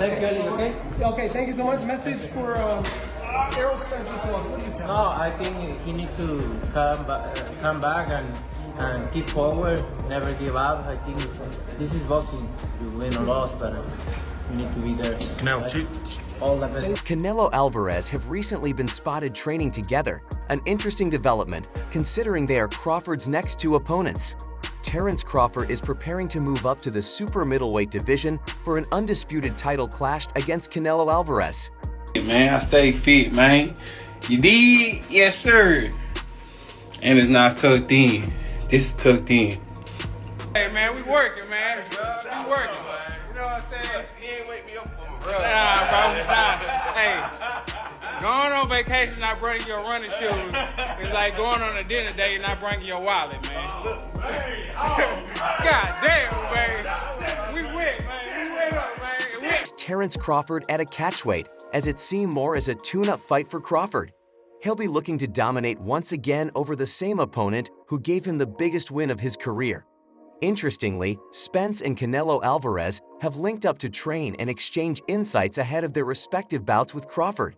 Thank you, Ali, okay? Okay, thank you so much. Message for Errol Spence Jr. What do you tell him? No, I think he needs to come back and keep forward, never give up. I think this is boxing. You win or loss, but you need to be there. All the best. Canelo Alvarez have recently been spotted training together, an interesting development considering they are Crawford's next two opponents. Terence Crawford is preparing to move up to the super middleweight division for an undisputed title clash against Canelo Alvarez. Man, I stay fit, man. You did? Yes, sir. And it's not tucked in. This is tucked in. Hey, man, we working, man. We working. You know what I'm saying? He ain't wake me up for my brother. Nah, bro. Nah. Hey, going on vacation, not bringing your running shoes. It's like going on a dinner date and not bringing your wallet, man. God damn, man. We went, man. We went up, man. Terence Crawford at a catchweight, as it seemed more as a tune-up fight for Crawford. He'll be looking to dominate once again over the same opponent who gave him the biggest win of his career. Interestingly, Spence and Canelo Alvarez have linked up to train and exchange insights ahead of their respective bouts with Crawford.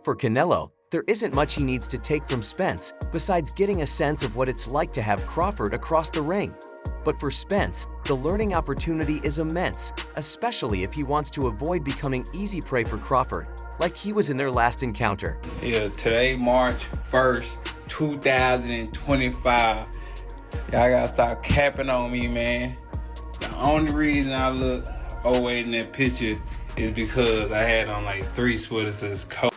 For Canelo, there isn't much he needs to take from Spence besides getting a sense of what it's like to have Crawford across the ring. But for Spence, the learning opportunity is immense, especially if he wants to avoid becoming easy prey for Crawford, like he was in their last encounter. Yeah, today, March 1st, 2025. Y'all gotta stop capping on me, man. The only reason I look overweight in that picture is because I had on like 3 sweaters because it's cold.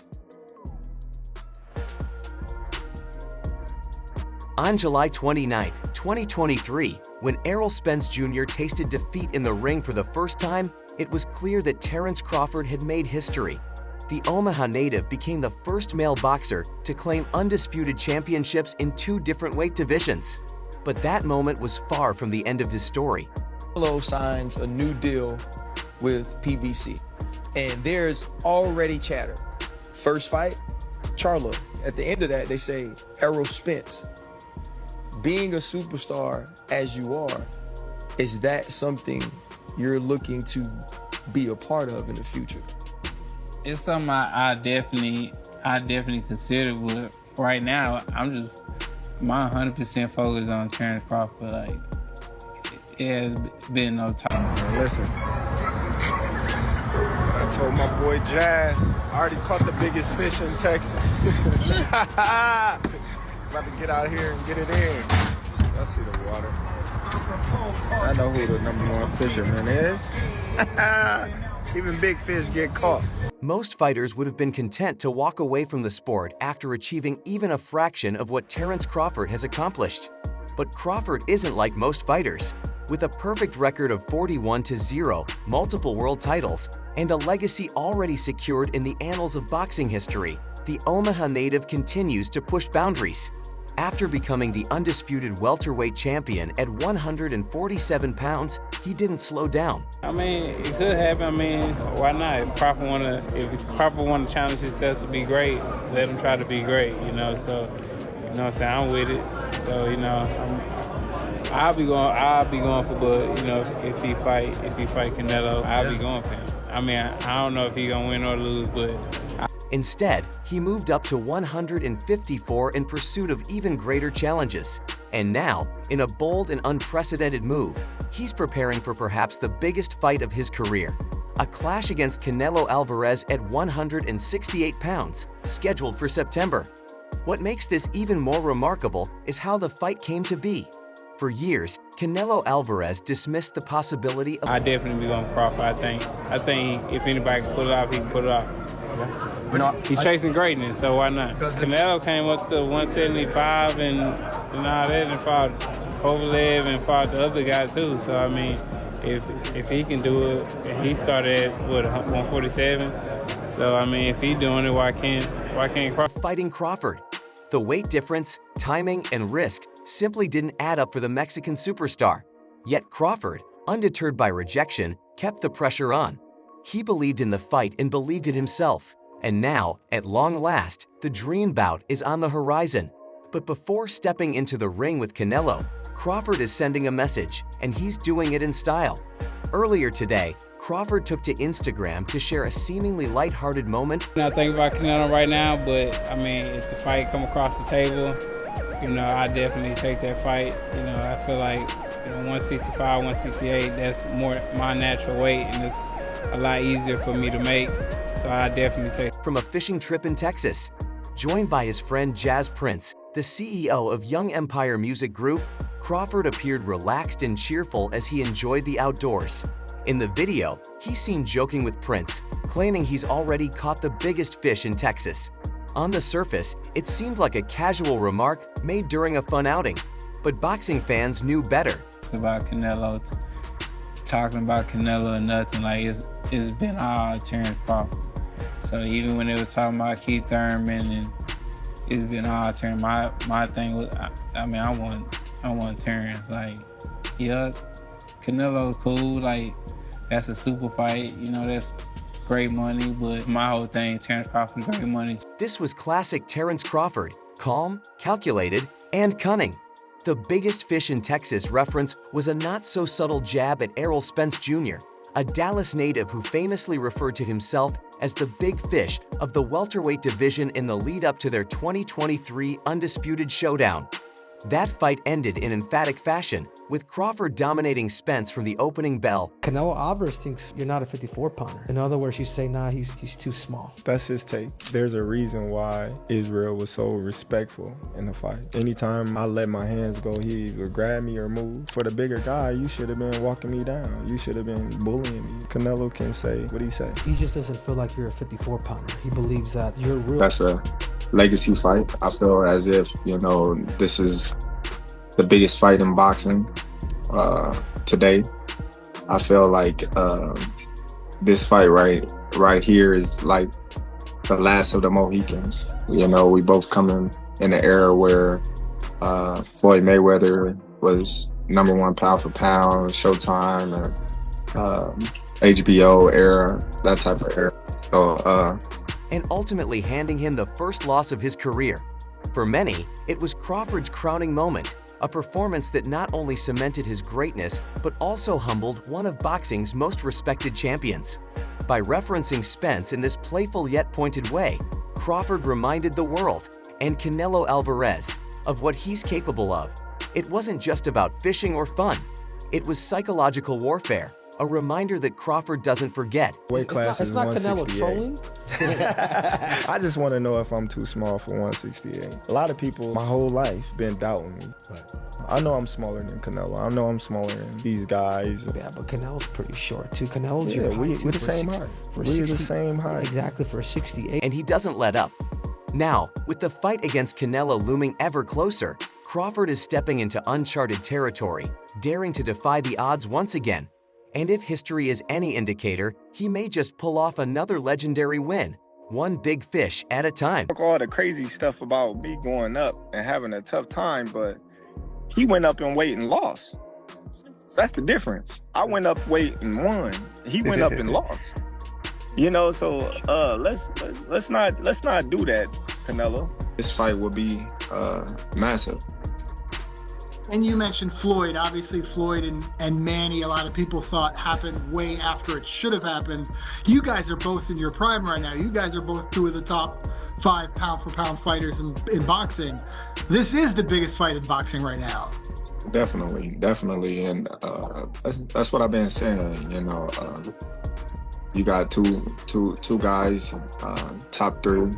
On July 29, 2023, when Errol Spence Jr. tasted defeat in the ring for the first time, it was clear that Terence Crawford had made history. The Omaha native became the first male boxer to claim undisputed championships in 2 different weight divisions. But that moment was far from the end of his story. Canelo signs a new deal with PBC, and there's already chatter. First fight, Charlo. At the end of that, they say Errol Spence. Being a superstar as you are, is that something you're looking to be a part of in the future? It's something I definitely consider, but right now my 100% focus on Terence Crawford. Like, it has been no time. Listen, I told my boy Jazz, I already caught the biggest fish in Texas. About to get out here and get it in. I see the water. I know who the #1 fisherman is. Even big fish get caught. Most fighters would have been content to walk away from the sport after achieving even a fraction of what Terence Crawford has accomplished. But Crawford isn't like most fighters. With a perfect record of 41-0, multiple world titles, and a legacy already secured in the annals of boxing history, the Omaha native continues to push boundaries. After becoming the undisputed welterweight champion at 147 pounds, he didn't slow down. I mean, it could happen. I mean, why not? If Crawford want to challenge himself to be great, let him try to be great, you know. So, you know what I'm saying? I'm with it. So, you know, I'll be going for Bud. You know, if he fight Canelo, I'll be going for him. I mean, I don't know if he's gonna win or lose, but. Instead, he moved up to 154 in pursuit of even greater challenges. And now, in a bold and unprecedented move, he's preparing for perhaps the biggest fight of his career. A clash against Canelo Álvarez at 168 pounds, scheduled for September. What makes this even more remarkable is how the fight came to be. For years, Canelo Álvarez dismissed the possibility of— I definitely be going Crawford. I think if anybody can pull it off, he can pull it off. He's chasing greatness, so why not? Canelo came up to 175 and all that, and fought Kovalev and fought the other guy too. So I mean, if he can do it, and he started at 147. So I mean, if he's doing it, why can't Crawford? Fighting Crawford. The weight difference, timing, and risk simply didn't add up for the Mexican superstar. Yet Crawford, undeterred by rejection, kept the pressure on. He believed in the fight and believed in himself. And now, at long last, the dream bout is on the horizon. But before stepping into the ring with Canelo, Crawford is sending a message, and he's doing it in style. Earlier today, Crawford took to Instagram to share a seemingly lighthearted moment. I'm not thinking about Canelo right now, but I mean, if the fight come across the table, I definitely take that fight. I feel like 165, 168, that's more my natural weight, and it's a lot easier for me to make. So I definitely take. From a fishing trip in Texas, joined by his friend Jazz Prince, the CEO of Young Empire Music Group, Crawford appeared relaxed and cheerful as he enjoyed the outdoors. In the video, he seemed joking with Prince, claiming he's already caught the biggest fish in Texas. On the surface, it seemed like a casual remark made during a fun outing, but boxing fans knew better. It's about Canelo, talking about Canelo and nothing, like it's been all Terence Crawford. So even when it was talking about Keith Thurman, and it's been all Terence, my thing was, I want Terence. Like, yeah, Canelo's cool, like, that's a super fight, that's great money, but my whole thing, Terence Crawford, great money. This was classic Terence Crawford, calm, calculated, and cunning. The biggest fish in Texas reference was a not-so-subtle jab at Errol Spence Jr., a Dallas native who famously referred to himself as the big fish of the welterweight division in the lead-up to their 2023 undisputed showdown. That fight ended in emphatic fashion, with Crawford dominating Spence from the opening bell. Canelo Álvarez thinks you're not a 54-pounder. In other words, you say, nah, he's too small. That's his take. There's a reason why Israel was so respectful in the fight. Anytime I let my hands go, he would grab me or move. For the bigger guy, you should have been walking me down. You should have been bullying me. Canelo can say what he say. He just doesn't feel like you're a 54-pounder. He believes that you're real. That's a legacy fight. I feel as if, this is the biggest fight in boxing today. I feel like this fight right here is like the last of the Mohicans. We both coming in an era where Floyd Mayweather was #1 pound for pound, Showtime, and HBO era, that type of era. So, and ultimately handing him the first loss of his career. For many, it was Crawford's crowning moment, a performance that not only cemented his greatness, but also humbled one of boxing's most respected champions. By referencing Spence in this playful yet pointed way, Crawford reminded the world, and Canelo Álvarez, of what he's capable of. It wasn't just about fishing or fun. It was psychological warfare, a reminder that Crawford doesn't forget. Weight class is 168. Canelo trolling? I just want to know if I'm too small for 168. A lot of people my whole life been doubting me. But I know I'm smaller than Canelo. I know I'm smaller than these guys. Yeah, but Canelo's pretty short too. Canelo's we're the same height. We're the same height. Exactly, for 68. And he doesn't let up. Now, with the fight against Canelo looming ever closer, Crawford is stepping into uncharted territory, daring to defy the odds once again. And if history is any indicator, he may just pull off another legendary win, one big fish at a time. All the crazy stuff about me going up and having a tough time, but he went up in weight and lost. That's the difference. I went up weight and won. He went up and lost. So let's not do that, Canelo. this fight will be massive. And you mentioned Floyd. Obviously, Floyd and Manny, a lot of people thought happened way after it should have happened. You guys are both in your prime right now. You guys are both two of the top 5 pound-for-pound fighters in boxing. This is the biggest fight in boxing right now. Definitely, and that's what I've been saying. You got two guys, top 3.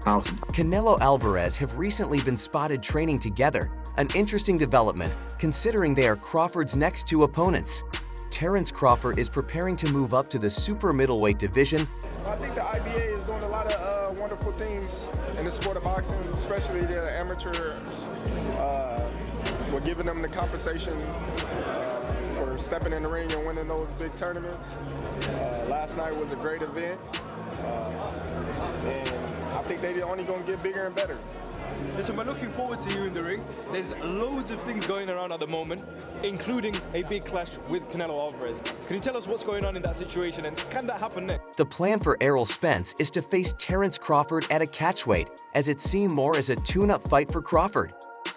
Canelo Álvarez have recently been spotted training together, an interesting development considering they are Crawford's next 2 opponents. Terence Crawford is preparing to move up to the super middleweight division. I think the IBA is doing a lot of wonderful things in the sport of boxing, especially the amateurs. We're giving them the compensation for stepping in the ring and winning those big tournaments. Last night was a great event, and I think they're only going to get bigger and better. Listen, we're looking forward to you in the ring. There's loads of things going around at the moment, including a big clash with Canelo Álvarez. Can you tell us what's going on in that situation, and can that happen next? The plan for Errol Spence is to face Terence Crawford at a catchweight, as it seemed more as a tune-up fight for Crawford.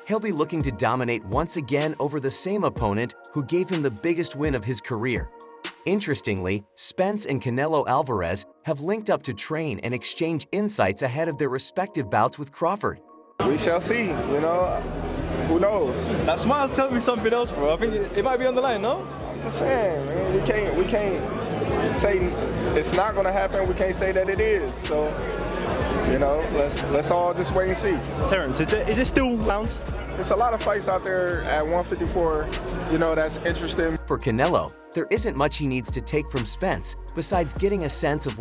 He'll be looking to dominate once again over the same opponent who gave him the biggest win of his career. Interestingly, Spence and Canelo Álvarez have linked up to train and exchange insights ahead of their respective bouts with Crawford. We shall see, you know. Who knows? That smile's telling me something else, bro. I think it might be on the line, no? I'm just saying, man, we can't say it's not gonna happen. We can't say that it is. So, you know, let's all just wait and see. Terence, is it still bounced? There's a lot of fights out there at 154, you know, that's interesting. For Canelo, there isn't much he needs to take from Spence besides getting a sense of